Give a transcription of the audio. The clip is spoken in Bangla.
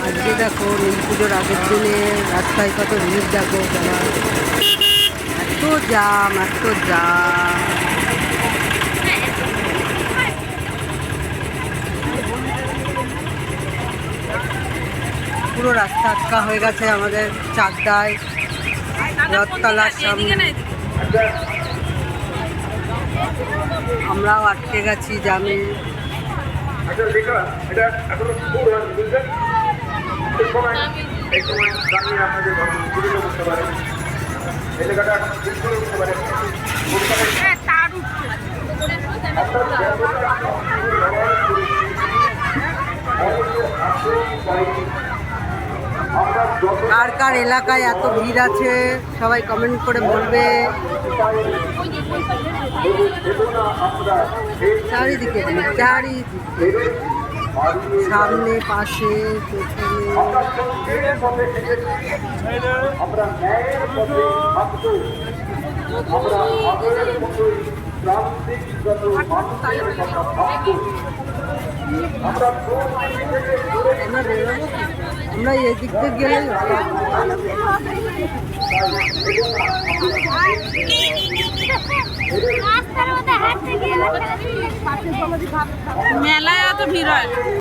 আজকে দেখো নীল পুজোর আগের দিনে রাস্তায় কত ভিড় দেখো সবার, এত জাম এত জাম। পুরো রাস্তা আটকা হয়ে গেছে আমাদের চাকদায়, রথতলার সামনে। আমরাও আটকে গেছি জামে। কার কার এলাকায় এত ভিড় আছে সবাই কমেন্ট করে বলবে। চারিদিকে চারিদিকে, সামনে পাশে আমরা এই দিক থেকে গেলে মেলায় এত ভিড় হয়।